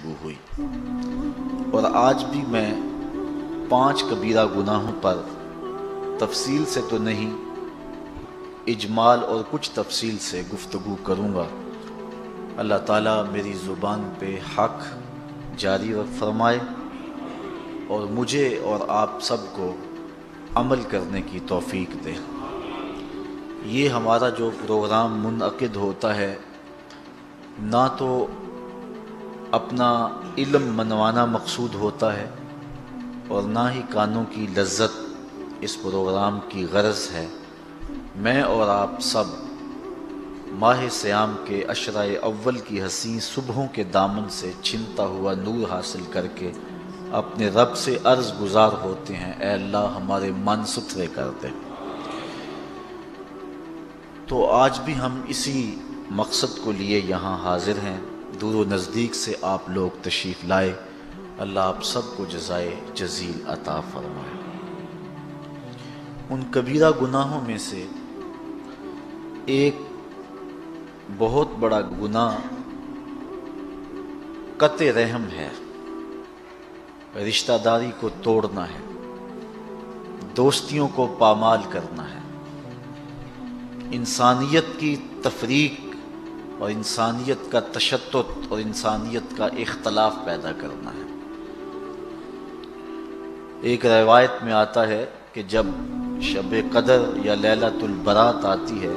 گفتگو ہوئی، اور آج بھی میں 5 کبیرہ گناہوں پر تفصیل سے تو نہیں، اجمال اور کچھ تفصیل سے گفتگو کروں گا۔ اللہ تعالیٰ میری زبان پہ حق جاری فرمائے اور مجھے اور آپ سب کو عمل کرنے کی توفیق دے۔ یہ ہمارا جو پروگرام منعقد ہوتا ہے، نہ تو اپنا علم منوانا مقصود ہوتا ہے اور نہ ہی کانوں کی لذت اس پروگرام کی غرض ہے۔ میں اور آپ سب ماہ صیام کے عشرہ اول کی حسین صبحوں کے دامن سے چھنتا ہوا نور حاصل کر کے اپنے رب سے عرض گزار ہوتے ہیں، اے اللہ ہمارے من ستھرے کر دے۔ تو آج بھی ہم اسی مقصد کو لیے یہاں حاضر ہیں، دور و نزدیک سے آپ لوگ تشریف لائے، اللہ آپ سب کو جزائے جزیل عطا فرمائے۔ ان کبیرہ گناہوں میں سے ایک بہت بڑا گناہ قطع رحم ہے، رشتہ داری کو توڑنا ہے، دوستیوں کو پامال کرنا ہے، انسانیت کی تفریق اور انسانیت کا تشتت اور انسانیت کا اختلاف پیدا کرنا ہے۔ ایک روایت میں آتا ہے کہ جب شب قدر یا لیلۃ البرات آتی ہے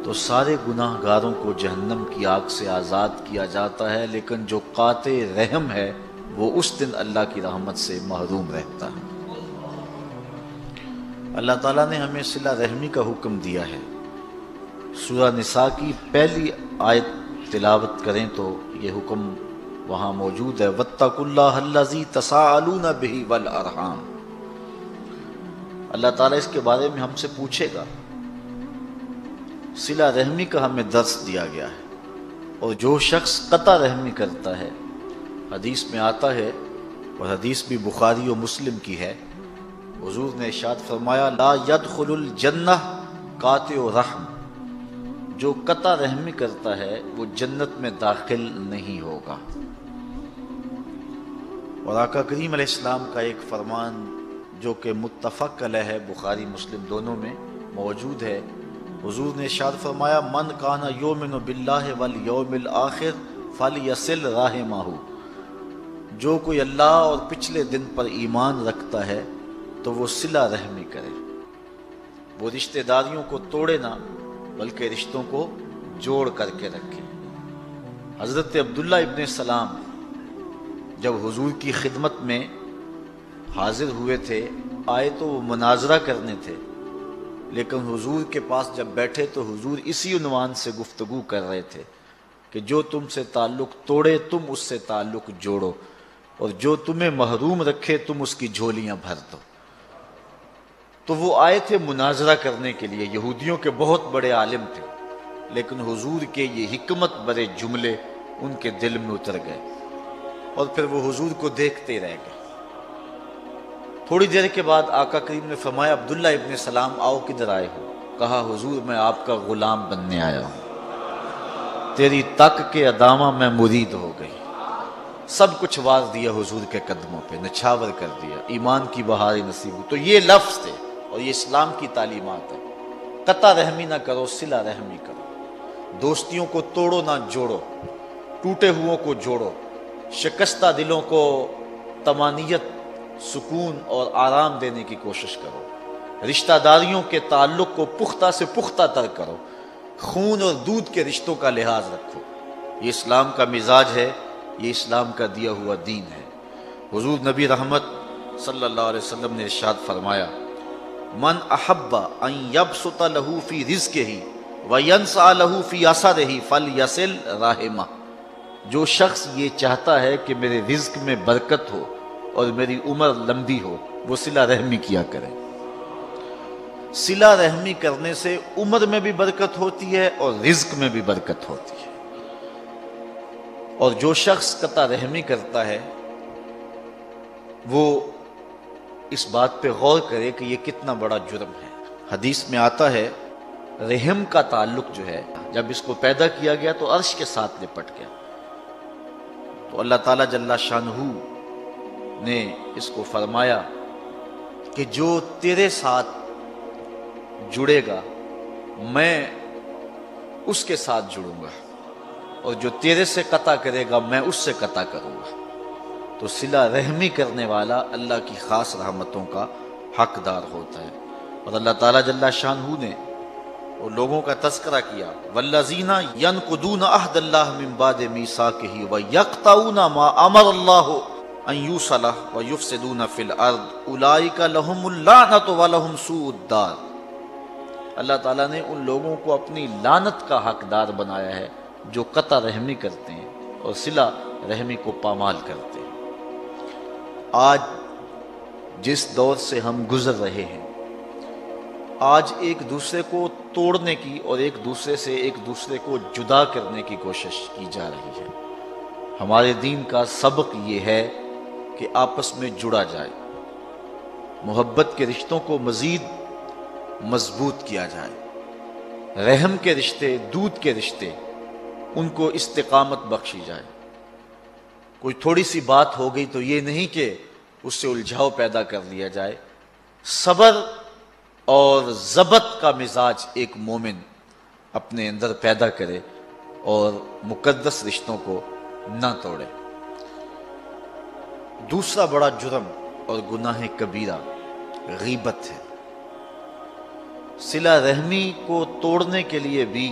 تو سارے گناہ گاروں کو جہنم کی آگ سے آزاد کیا جاتا ہے، لیکن جو قاطع رحم ہے وہ اس دن اللہ کی رحمت سے محروم رہتا ہے۔ اللہ تعالیٰ نے ہمیں صلہ رحمی کا حکم دیا ہے۔ سورہ نساء کی پہلی آیت تلاوت کریں تو یہ حکم وہاں موجود ہے، وَاتَّقُوا اللَّهَ الَّذِي تَسَاءَلُونَ بِهِ وَالْأَرْحَامَ۔ اللہ تعالیٰ اس کے بارے میں ہم سے پوچھے گا۔ صلہ رحمی کا ہمیں درس دیا گیا ہے، اور جو شخص قطع رحمی کرتا ہے، حدیث میں آتا ہے، اور حدیث بھی بخاری و مسلم کی ہے، حضور نے ارشاد فرمایا لا يدخل الجنہ قاطع رحم، جو قطع رحمی کرتا ہے وہ جنت میں داخل نہیں ہوگا۔ اور آقا کریم علیہ السلام کا ایک فرمان جو کہ متفق علیہ ہے، بخاری مسلم دونوں میں موجود ہے، حضور نے ارشاد فرمایا من کان یؤمن باللہ والیوم الآخر فلیصل رحمہ، جو کوئی اللہ اور پچھلے دن پر ایمان رکھتا ہے تو وہ صلہ رحمی کرے، وہ رشتہ داریوں کو توڑے نہ بلکہ رشتوں کو جوڑ کر کے رکھے۔ حضرت عبداللہ ابن سلام جب حضور کی خدمت میں حاضر ہوئے تھے، آئے تو وہ مناظرہ کرنے تھے، لیکن حضور کے پاس جب بیٹھے تو حضور اسی عنوان سے گفتگو کر رہے تھے کہ جو تم سے تعلق توڑے تم اس سے تعلق جوڑو، اور جو تمہیں محروم رکھے تم اس کی جھولیاں بھر دو۔ تو وہ آئے تھے مناظرہ کرنے کے لیے، یہودیوں کے بہت بڑے عالم تھے، لیکن حضور کے یہ حکمت بڑے جملے ان کے دل میں اتر گئے، اور پھر وہ حضور کو دیکھتے رہ گئے۔ تھوڑی دیر کے بعد آقا کریم نے فرمایا عبداللہ ابن سلام آؤ کدھر آئے ہو؟ کہا حضور میں آپ کا غلام بننے آیا ہوں، تیری تک کے ادامہ میں مرید ہو گئی۔ سب کچھ وار دیا حضور کے قدموں پہ، نچھاور کر دیا، ایمان کی بہار نصیب ہوئی۔ تو یہ لفظ تھے اور یہ اسلام کی تعلیمات ہے، قطع رحمی نہ کرو، صلہ رحمی کرو، دوستیوں کو توڑو نہ جوڑو، ٹوٹے ہوئوں کو جوڑو، شکستہ دلوں کو طمانینت، سکون اور آرام دینے کی کوشش کرو، رشتہ داریوں کے تعلق کو پختہ سے پختہ تر کرو، خون اور دودھ کے رشتوں کا لحاظ رکھو۔ یہ اسلام کا مزاج ہے، یہ اسلام کا دیا ہوا دین ہے۔ حضور نبی رحمت صلی اللہ علیہ وسلم نے ارشاد فرمایا من احب ان یبسط له فی رزقہ وینسع له فی اثرہ فلیصل رحمہ، جو شخص یہ چاہتا ہے کہ میرے رزق میں برکت ہو اور میری عمر لمبی ہو، وہ صلہ رحمی کیا کرے۔ صلہ رحمی کرنے سے عمر میں بھی برکت ہوتی ہے اور رزق میں بھی برکت ہوتی ہے۔ اور جو شخص قطع رحمی کرتا ہے وہ اس بات پہ غور کرے کہ یہ کتنا بڑا جرم ہے۔ حدیث میں آتا ہے رحم کا تعلق جو ہے، جب اس کو پیدا کیا گیا تو عرش کے ساتھ لپٹ گیا، تو اللہ تعالیٰ جل شانہ نے اس کو فرمایا کہ جو تیرے ساتھ جڑے گا میں اس کے ساتھ جڑوں گا، اور جو تیرے سے قطع کرے گا میں اس سے قطع کروں گا۔ تو صلہ رحمی کرنے والا اللہ کی خاص رحمتوں کا حقدار ہوتا ہے۔ اور اللہ تعالیٰ جل شانہ نے وہ لوگوں کا تذکرہ کیا، والذین ینقضون عہد اللہ من بعد میثاقہ ویقطعون ما امر اللہ ان یوصل ویفسدون فی الارض اولئک لہم اللعنۃ ولہم سوء الدار۔ اللہ تعالیٰ نے ان لوگوں کو اپنی لعنت کا حقدار بنایا ہے جو قطع رحمی کرتے ہیں اور صلہ رحمی کو پامال کرتے ہیں۔ آج جس دور سے ہم گزر رہے ہیں، آج ایک دوسرے کو توڑنے کی اور ایک دوسرے کو جدا کرنے کی کوشش کی جا رہی ہے۔ ہمارے دین کا سبق یہ ہے کہ آپس میں جڑا جائے، محبت کے رشتوں کو مزید مضبوط کیا جائے، رحم کے رشتے، دودھ کے رشتے، ان کو استقامت بخشی جائے۔ کوئی تھوڑی سی بات ہو گئی تو یہ نہیں کہ اس سے الجھاؤ پیدا کر لیا جائے۔ صبر اور ضبط کا مزاج ایک مومن اپنے اندر پیدا کرے اور مقدس رشتوں کو نہ توڑے۔ دوسرا بڑا جرم اور گناہ کبیرہ غیبت ہے۔ صلہ رحمی کو توڑنے کے لیے بھی،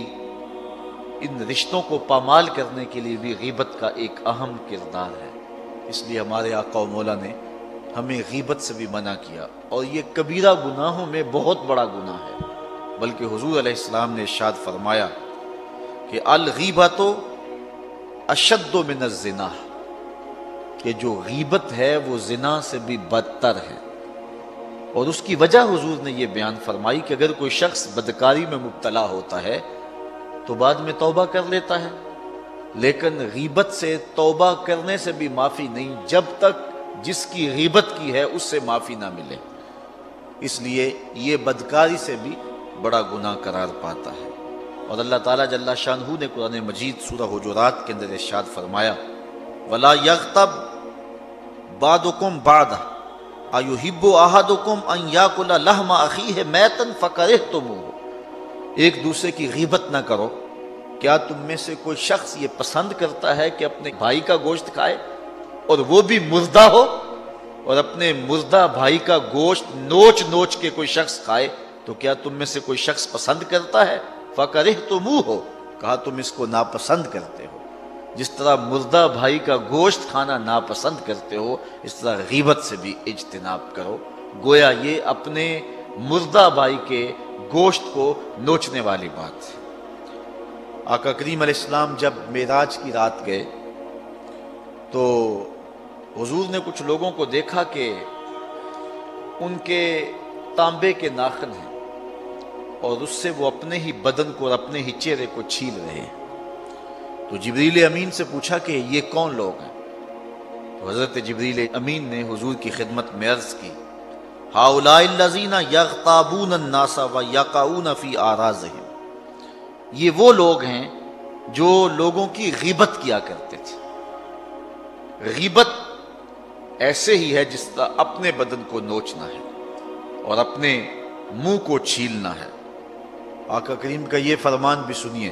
ان رشتوں کو پامال کرنے کے لیے بھی غیبت کا ایک اہم کردار ہے۔ اس لیے ہمارے آقا و مولا نے ہمیں غیبت سے بھی منع کیا، اور یہ کبیرہ گناہوں میں بہت بڑا گناہ ہے۔ بلکہ حضور علیہ السلام نے ارشاد فرمایا کہ الغیبۃ اشد من الزنا، کہ جو غیبت ہے وہ زنا سے بھی بدتر ہے۔ اور اس کی وجہ حضور نے یہ بیان فرمائی کہ اگر کوئی شخص بدکاری میں مبتلا ہوتا ہے تو بعد میں توبہ کر لیتا ہے، لیکن غیبت سے توبہ کرنے سے بھی معافی نہیں جب تک جس کی غیبت کی ہے اس سے معافی نہ ملے۔ اس لیے یہ بدکاری سے بھی بڑا گناہ قرار پاتا ہے۔ اور اللہ تعالیٰ جل شانہ نے قرآن مجید سورہ حجرات کے اندر ارشاد فرمایا وَلَا يَغْتَبْ بَعْضُكُمْ بَعْضًا أَيُحِبُّ أَحَدُكُمْ أَنْ يَأْكُلَ لَحْمَ أَخِيهِ مَيْتًا فَكَرِهْتُمُوهُ۔ ایک دوسرے کی غیبت نہ کرو۔ کیا تم میں سے کوئی شخص یہ پسند کرتا ہے کہ اپنے بھائی کا گوشت کھائے اور وہ بھی مردہ ہو؟ اور اپنے مردہ بھائی کا گوشت نوچ نوچ کے کوئی شخص کھائے تو کیا تم میں سے کوئی شخص پسند کرتا ہے؟ فَكَرِهْتُمُوهُ، کہا تم اس کو ناپسند کرتے ہو۔ جس طرح مردہ بھائی کا گوشت کھانا ناپسند کرتے ہو، اس طرح غیبت سے بھی اجتناب کرو۔ گویا یہ اپنے مردہ بھائی کے گوشت کو نوچنے والی بات ہے۔ آقا کریم علیہ السلام جب معراج کی رات گئے تو حضور نے کچھ لوگوں کو دیکھا کہ ان کے تانبے کے ناخن ہیں اور اس سے وہ اپنے ہی بدن کو اور اپنے ہی چہرے کو چھیل رہے ہیں۔ تو جبریل امین سے پوچھا کہ یہ کون لوگ ہیں؟ تو حضرت جبریل امین نے حضور کی خدمت میں عرض کی ہؤلاء الذین یغتابون الناس ویقعون فی اعراضہم، یہ وہ لوگ ہیں جو لوگوں کی غیبت کیا کرتے تھے۔ غیبت ایسے ہی ہے جس طرح اپنے بدن کو نوچنا ہے اور اپنے منہ کو چھیلنا ہے۔ آقا کریم کا یہ فرمان بھی سنیے۔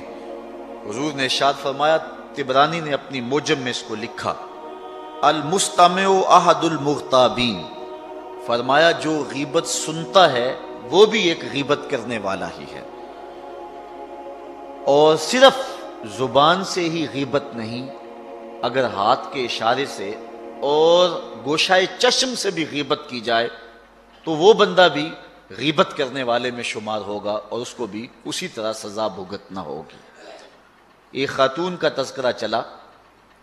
حضور نے ارشاد فرمایا، طبرانی نے اپنی موجم میں اس کو لکھا، المستمع احد المغتابین، فرمایا جو غیبت سنتا ہے وہ بھی ایک غیبت کرنے والا ہی ہے۔ اور صرف زبان سے ہی غیبت نہیں، اگر ہاتھ کے اشارے سے اور گوشائے چشم سے بھی غیبت کی جائے تو وہ بندہ بھی غیبت کرنے والے میں شمار ہوگا اور اس کو بھی اسی طرح سزا بھگتنا ہوگی۔ ایک خاتون کا تذکرہ چلا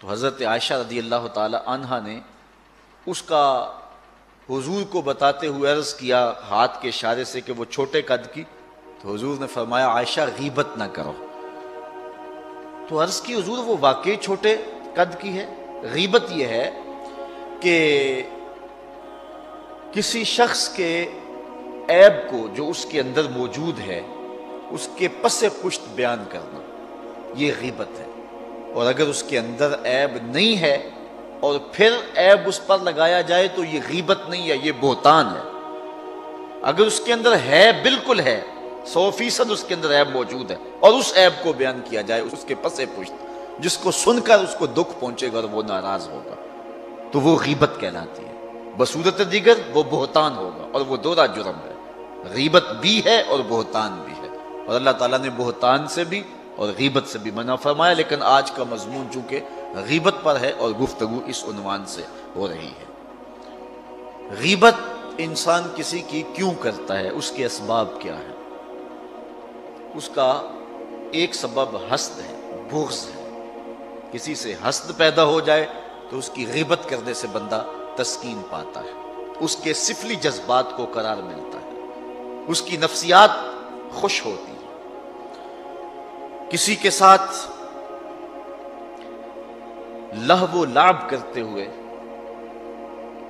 تو حضرت عائشہ رضی اللہ تعالی عنہا نے اس کا حضور کو بتاتے ہوئے عرض کیا ہاتھ کے اشارے سے کہ وہ چھوٹے قد کی، تو حضور نے فرمایا عائشہ غیبت نہ کرو۔ تو عرض کی حضور وہ واقعی چھوٹے قد کی ہے؟ غیبت یہ ہے کہ کسی شخص کے عیب کو جو اس کے اندر موجود ہے اس کے پس پشت بیان کرنا، یہ غیبت ہے۔ اور اگر اس کے اندر عیب نہیں ہے اور پھر عیب اس پر لگایا جائے تو یہ غیبت نہیں ہے، یہ بہتان ہے۔ اگر اس کے اندر ہے، بالکل ہے، 100% اس کے اندر عیب موجود ہے، اور اس عیب کو بیان کیا جائے اس کے پس پشت، جس کو سن کر اس کو دکھ پہنچے گا اور وہ ناراض ہوگا، تو وہ غیبت کہلاتی ہے۔ بصورت دیگر وہ بہتان ہوگا، اور وہ دورا جرم ہے، غیبت بھی ہے اور بہتان بھی ہے، اور اللہ تعالیٰ نے بہتان سے بھی اور غیبت سے بھی منع فرمایا۔ لیکن آج کا مضمون چونکہ غیبت پر ہے اور گفتگو اس عنوان سے ہو رہی ہے۔ غیبت انسان کسی کی کیوں کرتا ہے، اس کے اسباب کیا ہیں؟ اس کا ایک سبب حسد ہے، بغض ہے۔ کسی سے حسد پیدا ہو جائے تو اس کی غیبت کرنے سے بندہ تسکین پاتا ہے، اس کے سفلی جذبات کو قرار ملتا ہے، اس کی نفسیات خوش ہوتی ہے۔ کسی کے ساتھ لہو و لعب کرتے ہوئے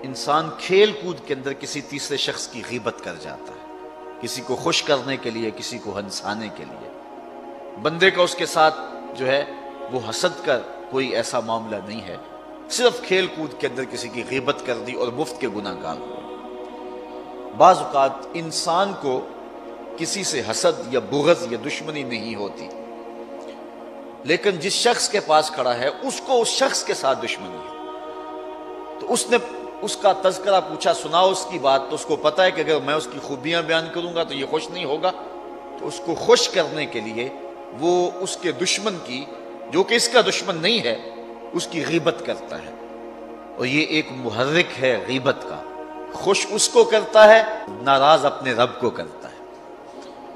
انسان کھیل کود کے اندر کسی تیسرے شخص کی غیبت کر جاتا ہے، کسی کو خوش کرنے کے لیے، کسی کو ہنسانے کے لیے۔ بندے کا اس کے ساتھ جو ہے وہ حسد کا کوئی ایسا معاملہ نہیں ہے، صرف کھیل کود کے اندر کسی کی غیبت کر دی اور مفت کے گناہ گار ہوئے۔ بعض اوقات انسان کو کسی سے حسد یا بغض یا دشمنی نہیں ہوتی، لیکن جس شخص کے پاس کھڑا ہے اس کو اس شخص کے ساتھ دشمنی ہے، تو اس نے اس کا تذکرہ پوچھا، سنا اس کی بات، تو اس کو پتا ہے کہ اگر میں اس کی خوبیاں بیان کروں گا تو یہ خوش نہیں ہوگا، تو اس کو خوش کرنے کے لیے وہ اس کے دشمن کی، جو کہ اس کا دشمن نہیں ہے، اس کی غیبت کرتا ہے، اور یہ ایک محرک ہے غیبت کا۔ خوش اس کو کرتا ہے، ناراض اپنے رب کو کرتا ہے۔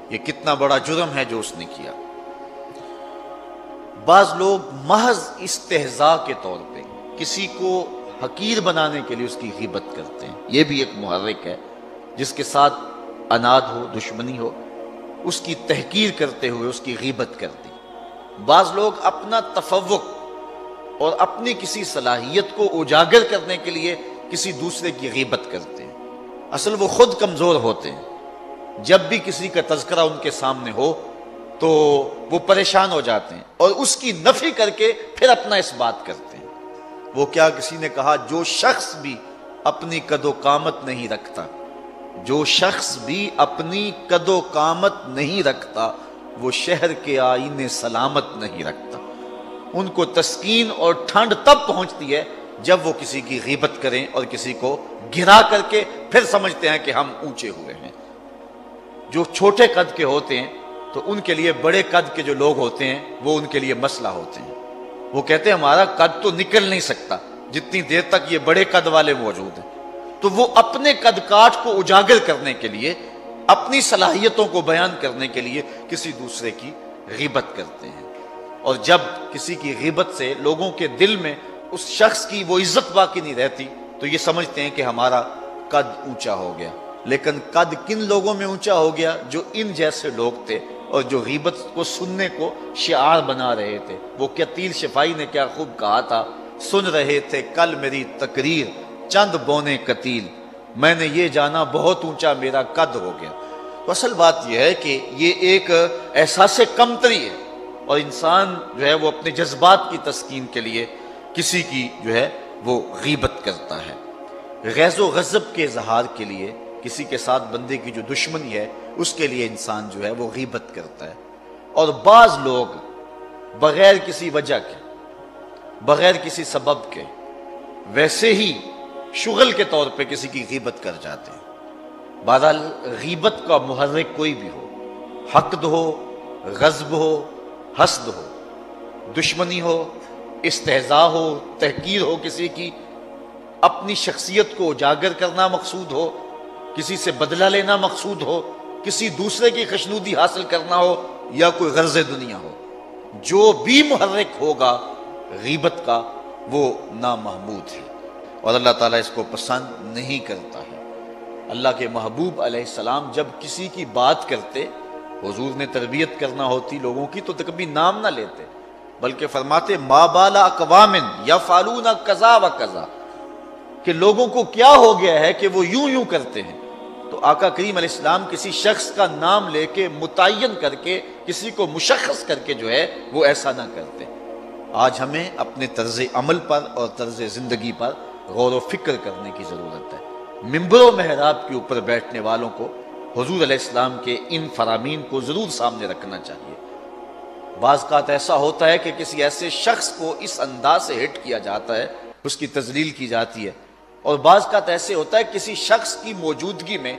یہ کتنا بڑا جرم ہے جو اس نے کیا۔ بعض لوگ محض استہزاء کے طور پہ کسی کو حقیر بنانے کے لیے اس کی غیبت کرتے ہیں، یہ بھی ایک محرک ہے۔ جس کے ساتھ اناد ہو، دشمنی ہو، اس کی تحقیر کرتے ہوئے اس کی غیبت کر دی۔ بعض لوگ اپنا تفوق اور اپنی کسی صلاحیت کو اجاگر کرنے کے لیے کسی دوسرے کی غیبت کرتے ہیں، اصل وہ خود کمزور ہوتے ہیں، جب بھی کسی کا تذکرہ ان کے سامنے ہو تو وہ پریشان ہو جاتے ہیں اور اس کی نفی کر کے پھر اپنا اس بات کرتے ہیں۔ وہ کیا، کسی نے کہا جو شخص بھی اپنی قد و قامت نہیں رکھتا، جو شخص بھی اپنی قد و قامت نہیں رکھتا، وہ شہر کے آئینے سلامت نہیں رکھتا۔ ان کو تسکین اور ٹھنڈ تب پہنچتی ہے جب وہ کسی کی غیبت کریں اور کسی کو گرا کر کے پھر سمجھتے ہیں کہ ہم اونچے ہوئے ہیں۔ جو چھوٹے قد کے ہوتے ہیں تو ان کے لیے بڑے قد کے جو لوگ ہوتے ہیں وہ ان کے لیے مسئلہ ہوتے ہیں۔ وہ کہتے ہیں ہمارا قد تو نکل نہیں سکتا جتنی دیر تک یہ بڑے قد والے موجود ہیں، تو وہ اپنے قد کاٹ کو اجاگر کرنے کے لیے، اپنی صلاحیتوں کو بیان کرنے کے لیے کسی دوسرے کی غیبت کرتے ہیں، اور جب کسی کی غیبت سے لوگوں کے دل میں اس شخص کی وہ عزت باقی نہیں رہتی تو یہ سمجھتے ہیں کہ ہمارا قد اونچا ہو گیا۔ لیکن قد کن لوگوں میں اونچا ہو گیا؟ جو ان جیسے لوگ تھے اور جو غیبت کو سننے کو شعار بنا رہے تھے۔ وہ قتیل شفائی نے کیا خوب کہا تھا، سن رہے تھے کل میری تقریر چند بونے قتیل، میں نے یہ جانا بہت اونچا میرا قد ہو گیا۔ تو اصل بات یہ ہے کہ یہ ایک احساس کمتری ہے، اور انسان جو ہے وہ اپنے جذبات کی تسکین کے لیے کسی کی جو ہے وہ غیبت کرتا ہے۔ غیظ و غضب کے اظہار کے لیے کسی کے ساتھ بندے کی جو دشمنی ہے اس کے لیے انسان جو ہے وہ غیبت کرتا ہے۔ اور بعض لوگ بغیر کسی وجہ کے، بغیر کسی سبب کے، ویسے ہی شغل کے طور پہ کسی کی غیبت کر جاتے ہیں۔ بہرحال غیبت کا محرک کوئی بھی ہو، حقد ہو، غضب ہو، حسد ہو، دشمنی ہو، استہزاء ہو، تحقیر ہو کسی کی، اپنی شخصیت کو اجاگر کرنا مقصود ہو، کسی سے بدلہ لینا مقصود ہو، کسی دوسرے کی خوشنودی حاصل کرنا ہو، یا کوئی غرض دنیا ہو، جو بھی محرک ہوگا غیبت کا وہ نامحمود ہے، اور اللہ تعالیٰ اس کو پسند نہیں کرتا ہے۔ اللہ کے محبوب علیہ السلام جب کسی کی بات کرتے، حضور نے تربیت کرنا ہوتی لوگوں کی تو کبھی نام نہ لیتے، بلکہ فرماتے ما بال اقوام یفعلون کذا و کذا، کہ لوگوں کو کیا ہو گیا ہے کہ وہ یوں یوں کرتے ہیں۔ تو آقا کریم علیہ السلام کسی شخص کا نام لے کے متعین کر کے کسی کو مشخص کر کے جو ہے وہ ایسا نہ کرتے۔ آج ہمیں اپنے طرز عمل پر اور طرز زندگی پر غور و فکر کرنے کی ضرورت ہے۔ منبر و محراب کے اوپر بیٹھنے والوں کو حضور علیہ السلام کے ان فرامین کو ضرور سامنے رکھنا چاہیے۔ بعض اوقات ایسا ہوتا ہے کہ کسی ایسے شخص کو اس انداز سے ہٹ کیا جاتا ہے، اس کی تذلیل کی جاتی ہے، اور بعض اوقات ایسے ہوتا ہے کسی شخص کی موجودگی میں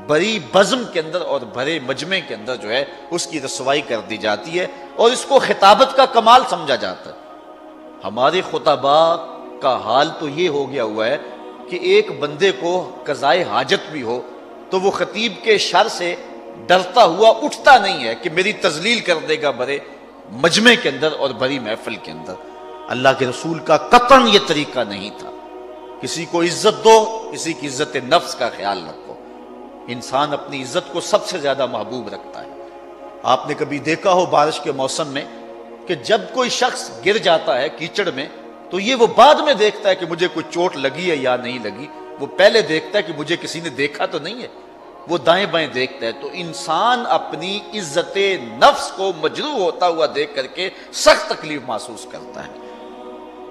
بڑی بزم کے اندر اور بھرے مجمع کے اندر جو ہے اس کی رسوائی کر دی جاتی ہے اور اس کو خطابت کا کمال سمجھا جاتا ہے۔ ہمارے خطباء کا حال تو یہ ہو گیا ہوا ہے کہ ایک بندے کو قضائے حاجت بھی ہو تو وہ خطیب کے شر سے ڈرتا ہوا اٹھتا نہیں ہے کہ میری تذلیل کر دے گا بڑے مجمع کے اندر اور بڑی محفل کے اندر۔ اللہ کے رسول کا قطعاً یہ طریقہ نہیں تھا۔ کسی کو عزت دو، کسی کی عزت نفس کا خیال رکھو۔ انسان اپنی عزت کو سب سے زیادہ محبوب رکھتا ہے۔ آپ نے کبھی دیکھا ہو بارش کے موسم میں کہ جب کوئی شخص گر جاتا ہے کیچڑ میں تو یہ وہ بعد میں دیکھتا ہے کہ مجھے کوئی چوٹ لگی ہے یا نہیں لگی، وہ پہلے دیکھتا ہے کہ مجھے کسی نے دیکھا تو نہیں ہے، وہ دائیں بائیں دیکھتا ہے۔ تو انسان اپنی عزت نفس کو مجروح ہوتا ہوا دیکھ کر کے سخت تکلیف محسوس کرتا ہے۔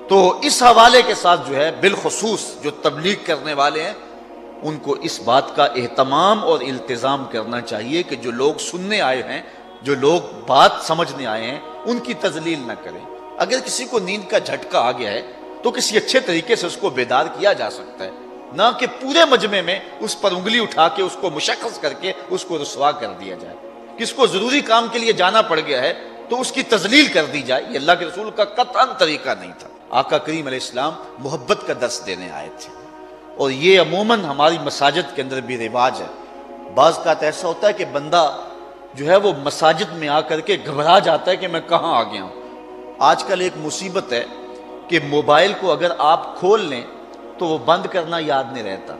تو اس حوالے کے ساتھ جو ہے بالخصوص جو تبلیغ کرنے والے ہیں ان کو اس بات کا اہتمام اور التزام کرنا چاہیے کہ جو لوگ سننے آئے ہیں، جو لوگ بات سمجھنے آئے ہیں، ان کی تذلیل نہ کریں۔ اگر کسی کو نیند کا جھٹکا آ گیا ہے تو کسی اچھے طریقے سے اس کو بیدار کیا جا سکتا ہے، نہ کہ پورے مجمع میں اس پر انگلی اٹھا کے اس کو مشخص کر کے اس کو رسوا کر دیا جائے۔ کس کو ضروری کام کے لیے جانا پڑ گیا ہے تو اس کی تذلیل کر دی جائے، یہ اللہ کے رسول کا قطعاً طریقہ نہیں تھا۔ آقا کریم علیہ السلام محبت کا درس دینے آئے تھے، اور یہ عموماً ہماری مساجد کے اندر بھی رواج ہے۔ بعض اوقات ایسا ہوتا ہے کہ بندہ جو ہے وہ مساجد میں آ کر کے گھبرا جاتا ہے کہ میں کہاں آ گیا ہوں۔ آج کل ایک مصیبت ہے کہ موبائل کو اگر آپ کھول لیں تو وہ بند کرنا یاد نہیں رہتا،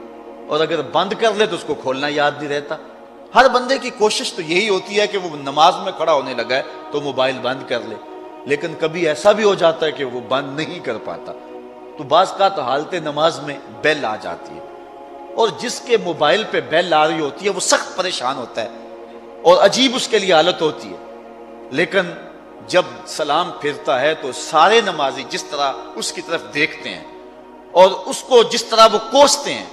اور اگر بند کر لے تو اس کو کھولنا یاد نہیں رہتا۔ ہر بندے کی کوشش تو یہی ہوتی ہے کہ وہ نماز میں کھڑا ہونے لگا ہے تو موبائل بند کر لے، لیکن کبھی ایسا بھی ہو جاتا ہے کہ وہ بند نہیں کر پاتا، تو بعض کا تو حالت نماز میں بیل آ جاتی ہے، اور جس کے موبائل پہ بیل آ رہی ہوتی ہے وہ سخت پریشان ہوتا ہے اور عجیب اس کے لیے حالت ہوتی ہے۔ لیکن جب سلام پھرتا ہے تو سارے نمازی جس طرح اس کی طرف دیکھتے ہیں اور اس کو جس طرح وہ کوستے ہیں،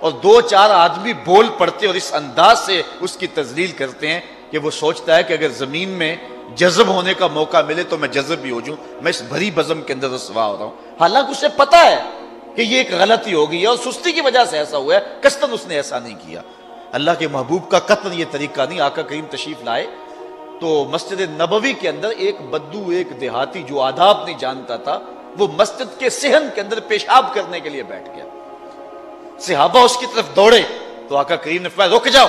اور دو چار آدمی بول پڑتے اور اس انداز سے اس کی تذلیل کرتے ہیں کہ وہ سوچتا ہے کہ اگر زمین میں جذب ہونے کا موقع ملے تو میں جذب بھی ہو جاؤں، میں اس بھری بزم کے اندر رسوا ہو رہا ہوں۔ حالانکہ اسے پتا ہے کہ یہ ایک غلطی ہو گئی ہے اور سستی کی وجہ سے ایسا ہوا ہے، قصداً اس نے ایسا نہیں کیا۔ اللہ کے محبوب کا قطعاً یہ طریقہ نہیں۔ آقا کریم تشریف لائے تو مسجد نبوی کے اندر ایک بدو، ایک دیہاتی جو آداب نہیں جانتا تھا، وہ مسجد کے صحن کے اندر پیشاب کرنے کے لیے بیٹھ گیا۔ صحابہ اس کی طرف دوڑے تو آقا کریم نے فرمایا رک جاؤ۔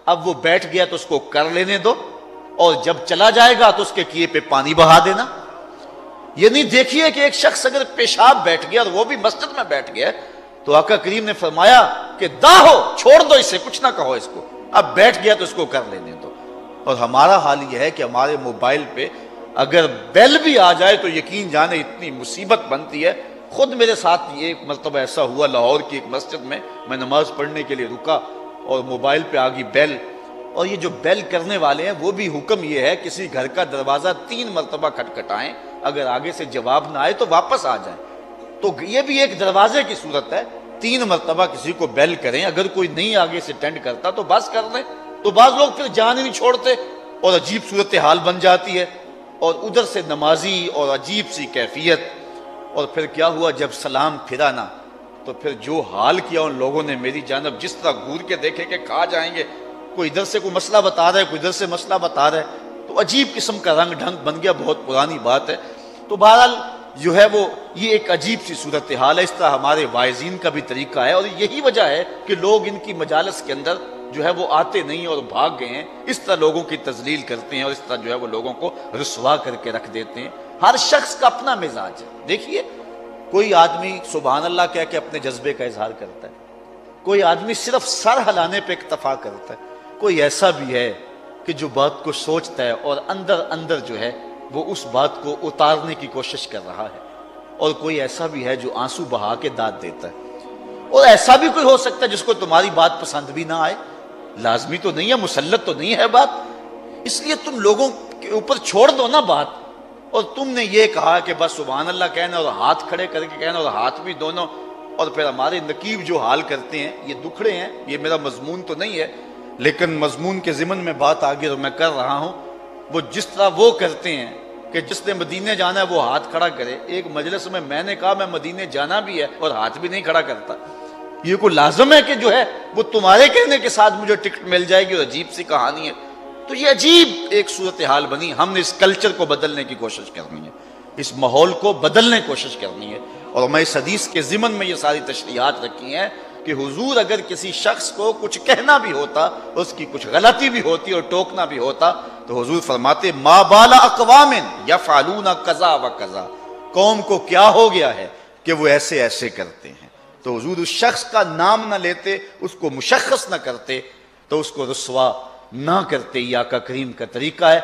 اب وہ بیٹھ گیا تو اس کو کر لینے دو، اور جب چلا جائے گا تو اس کے کیے پہ پانی بہا دینا۔ یہ نہیں دیکھیے کہ ایک شخص اگر پیشاب بیٹھ گیا اور وہ بھی مسجد میں بیٹھ گیا تو آقا کریم نے فرمایا کہ داہو، چھوڑ دو اسے، کچھ نہ کہو اس کو، اب بیٹھ گیا تو اس کو کر لینے دو۔ اور ہمارا حال یہ ہے کہ ہمارے موبائل پہ اگر بیل بھی آ جائے تو یقین جانے اتنی مصیبت بنتی ہے۔ خود میرے ساتھ یہ ایک مرتبہ ایسا ہوا، لاہور کی ایک مسجد میں میں نماز پڑھنے کے لیے رکا اور موبائل پہ آ گئی بیل، اور یہ جو بیل کرنے والے ہیں وہ بھی حکم یہ ہے کسی گھر کا دروازہ 3 مرتبہ کھٹکھٹائیں، اگر آگے سے جواب نہ آئے تو واپس آ جائیں۔ تو یہ بھی ایک دروازے کی صورت ہے، 3 مرتبہ کسی کو بیل کریں، اگر کوئی نہیں آگے سے اٹینڈ کرتا تو بس کر لیں۔ تو بعض لوگ پھر جان ہی نہیں چھوڑتے اور عجیب صورتحال بن جاتی ہے، اور ادھر سے نمازی اور عجیب سی کیفیت۔ اور پھر کیا ہوا، جب سلام پھرا نا تو پھر جو حال کیا ان لوگوں نے میری جانب، جس طرح گور کے دیکھے کہ کہاں جائیں گے، کوئی ادھر سے کوئی مسئلہ بتا رہا ہے، کوئی ادھر سے مسئلہ بتا رہا ہے، تو عجیب قسم کا رنگ ڈھنگ بن گیا، بہت پرانی بات ہے۔ تو بہرحال جو ہے وہ یہ ایک عجیب سی صورتحال ہے۔ اس طرح ہمارے واعظین کا بھی طریقہ ہے، اور یہی وجہ ہے کہ لوگ ان کی مجالس کے اندر جو ہے وہ آتے نہیں اور بھاگ گئے ہیں۔ اس طرح لوگوں کی تذلیل کرتے ہیں اور اس طرح جو ہے وہ لوگوں کو رسوا کر کے رکھ دیتے ہیں۔ ہر شخص کا اپنا مزاج ہے۔ دیکھیے کوئی آدمی سبحان اللہ کہہ کے اپنے جذبے کا اظہار کرتا ہے، کوئی آدمی صرف سر ہلانے پہ اکتفا کرتا ہے، کوئی ایسا بھی ہے کہ جو بات کو سوچتا ہے اور اندر اندر جو ہے وہ اس بات کو اتارنے کی کوشش کر رہا ہے، اور کوئی ایسا بھی ہے جو آنسو بہا کے داد دیتا ہے، اور ایسا بھی کوئی ہو سکتا ہے جس کو تمہاری بات پسند بھی نہ آئے۔ لازمی تو نہیں ہے، مسلط تو نہیں ہے بات، اس لیے تم لوگوں کے اوپر چھوڑ دو نا بات، اور تم نے یہ کہا کہ بس سبحان اللہ کہنا اور ہاتھ کھڑے کر کے کہنا اور ہاتھ بھی دونوں، اور پھر ہمارے نقیب جو حال کرتے ہیں یہ دکھڑے ہیں، یہ میرا مضمون تو نہیں ہے لیکن مضمون کے ضمن میں بات آگے اور میں کر رہا ہوں، وہ جس طرح وہ کرتے ہیں کہ جس نے مدینے جانا ہے وہ ہاتھ کھڑا کرے۔ ایک مجلس میں نے کہا میں مدینے جانا بھی ہے اور ہاتھ بھی نہیں کھڑا کرتا، یہ کوئی لازم ہے کہ جو ہے وہ تمہارے کہنے کے ساتھ مجھے ٹکٹ مل جائے گی؟ اور عجیب سی کہانی ہے۔ تو یہ عجیب ایک صورتحال بنی، ہم نے اس کلچر کو بدلنے کی کوشش کرنی ہے، اس ماحول کو بدلنے کی کوشش کرنی ہے، اور میں اس حدیث کے ضمن میں یہ ساری تشریحات رکھی ہیں کہ حضور اگر کسی شخص کو کچھ کہنا بھی ہوتا، اس کی کچھ غلطی بھی ہوتی اور ٹوکنا بھی ہوتا، تو حضور فرماتے ما بال اقوام یفعلون کذا و کذا، قوم کو کیا ہو گیا ہے کہ وہ ایسے ایسے کرتے ہیں۔ تو حضور اس شخص کا نام نہ لیتے، اس کو مشخص نہ کرتے، تو اس کو رسوا نہ کرتے۔ یہ آقا کریم کا طریقہ ہے۔